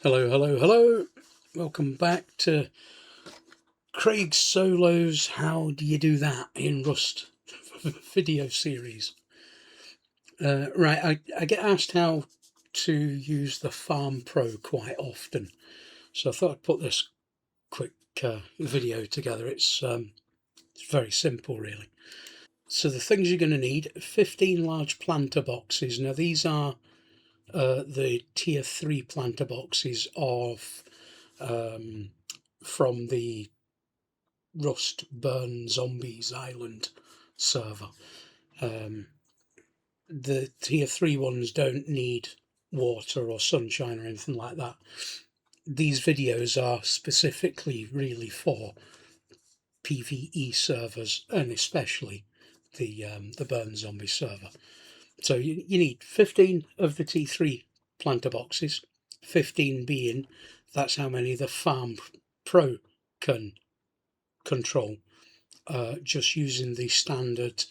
Hello, hello, hello. Welcome back to Craig's Solos How Do You Do That in Rust video series. Right, I get asked how to use the FarmPro quite often, so I thought I'd put this quick video together. It's very simple, really. So the things you're going to need: 15 large planter boxes. Now these are the tier 3 planter boxes of from the Rust Burn Zombies Island server. The tier 3 ones don't need water or sunshine or anything like that. These videos are specifically really for PvE servers, and especially the Burn Zombie server. So you need 15 of the T3 planter boxes, 15 being that's how many the FarmPro can control, just using the standard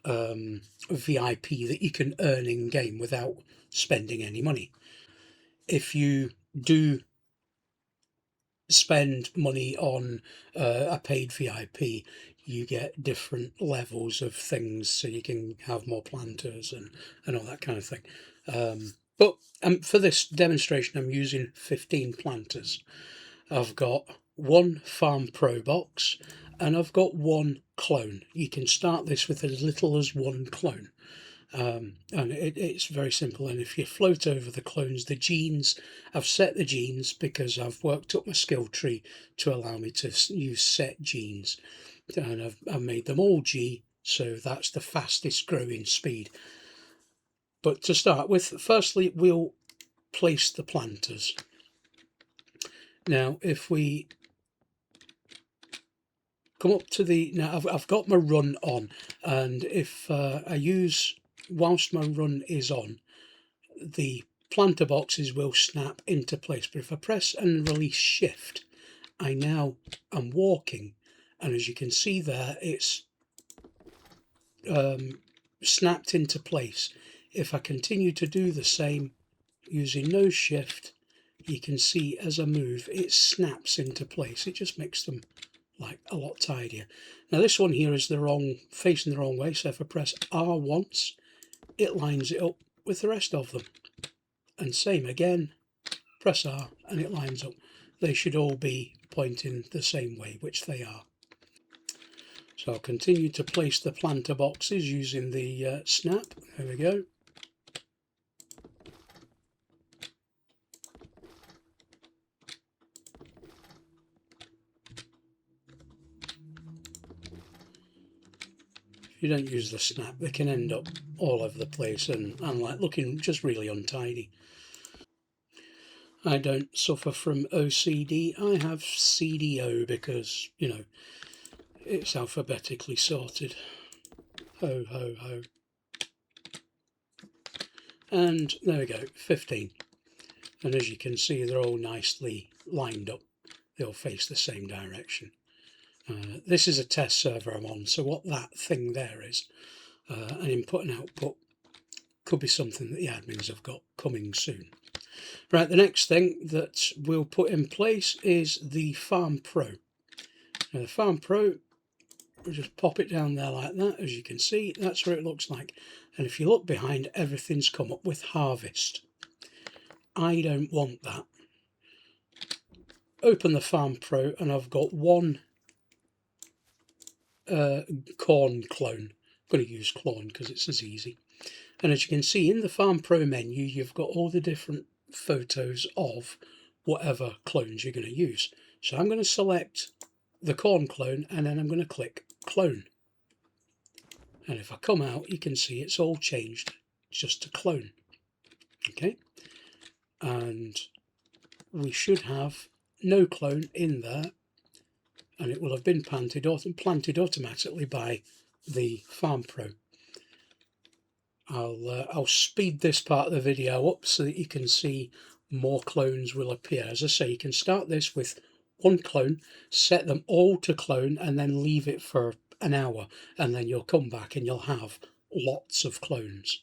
VIP that you can earn in game without spending any money. If you do spend money on a paid VIP, you get different levels of things, so you can have more planters and all that kind of thing. But for this demonstration, I'm using 15 planters. I've got one FarmPro box and I've got one clone. You can start this with as little as one clone. And it's very simple. And if you float over the clones, the genes, I've set the genes because I've worked up my skill tree to allow me to use set genes. And I've made them all G, so that's the fastest growing speed. But to start with, firstly, we'll place the planters. Now, if we come up to the, now I've got my run on, and if I use, whilst my run is on, the planter boxes will snap into place. But if I press and release shift, I now am walking, and as you can see there, it's snapped into place. If I continue to do the same using no shift, you can see as I move it snaps into place. It just makes them like a lot tidier. Now this one here is facing the wrong way, so if I press R once, it lines it up with the rest of them. And same again, press R and it lines up. They should all be pointing the same way, which they are. So I'll continue to place the planter boxes using the snap. There we go. If you don't use the snap, they can end up all over the place and like looking just really untidy. I don't suffer from OCD. I have CDO because, you know, it's alphabetically sorted. Ho, ho, ho. And there we go, 15. And as you can see, they're all nicely lined up. They all face the same direction. This is a test server I'm on, so what that thing there is, an input and output, could be something that the admins have got coming soon. Right, the next thing that we'll put in place is the FarmPro. Now the FarmPro, we'll just pop it down there like that. As you can see, that's what it looks like. And if you look behind, everything's come up with harvest. I don't want that. Open the FarmPro and I've got one corn clone. I'm going to use clone because it's as easy. And as you can see in the FarmPro menu, you've got all the different photos of whatever clones you're going to use. So I'm going to select the corn clone and then I'm going to click clone. And if I come out, you can see it's all changed just to clone. Okay. And we should have no clone in there, and it will have been planted automatically by the FarmPro. I'll speed this part of the video up so that you can see more clones will appear. As I say, you can start this with one clone, set them all to clone, and then leave it for an hour, and then you'll come back and you'll have lots of clones.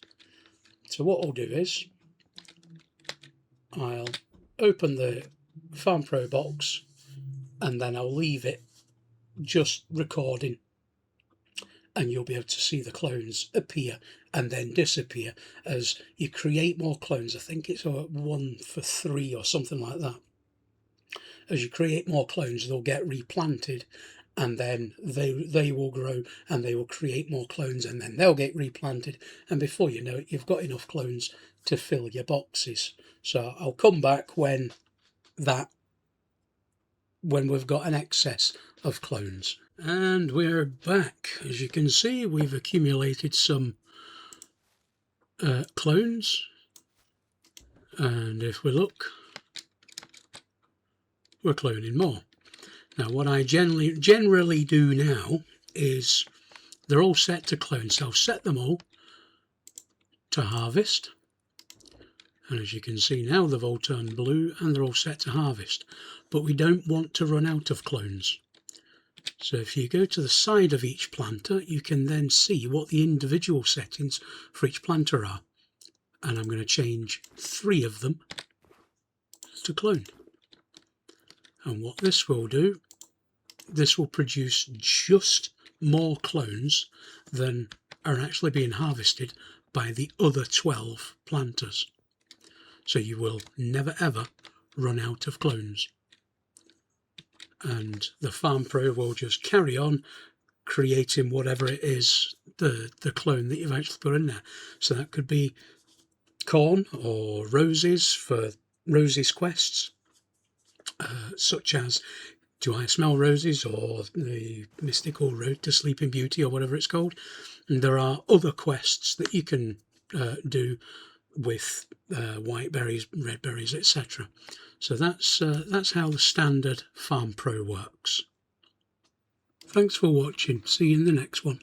So what I'll do is I'll open the FarmPro box, and then I'll leave it just recording, and you'll be able to see the clones appear and then disappear as you create more clones. I think it's 1 for 3 or something like that. As you create more clones, they'll get replanted, and then they will grow, and they will create more clones, and then they'll get replanted, and before you know it, you've got enough clones to fill your boxes. So I'll come back when we've got an excess of clones. And we're back. As you can see, we've accumulated some clones, and if we look, we're cloning more. Now what I generally do now is they're all set to clone, so I'll set them all to harvest, and as you can see now they've all turned blue and they're all set to harvest, but we don't want to run out of clones. So if you go to the side of each planter, you can then see what the individual settings for each planter are. And I'm going to change 3 of them to clone. And what this will do, this will produce just more clones than are actually being harvested by the other 12 planters. So you will never ever run out of clones. And the FarmPro will just carry on creating whatever it is, the clone that you've actually put in there. So that could be corn or roses for roses quests, such as Do I Smell Roses, or the Mystical Road to Sleeping Beauty, or whatever it's called. And there are other quests that you can do with white berries, red berries, etc. So that's how the standard FarmPro works. Thanks for watching. See you in the next one.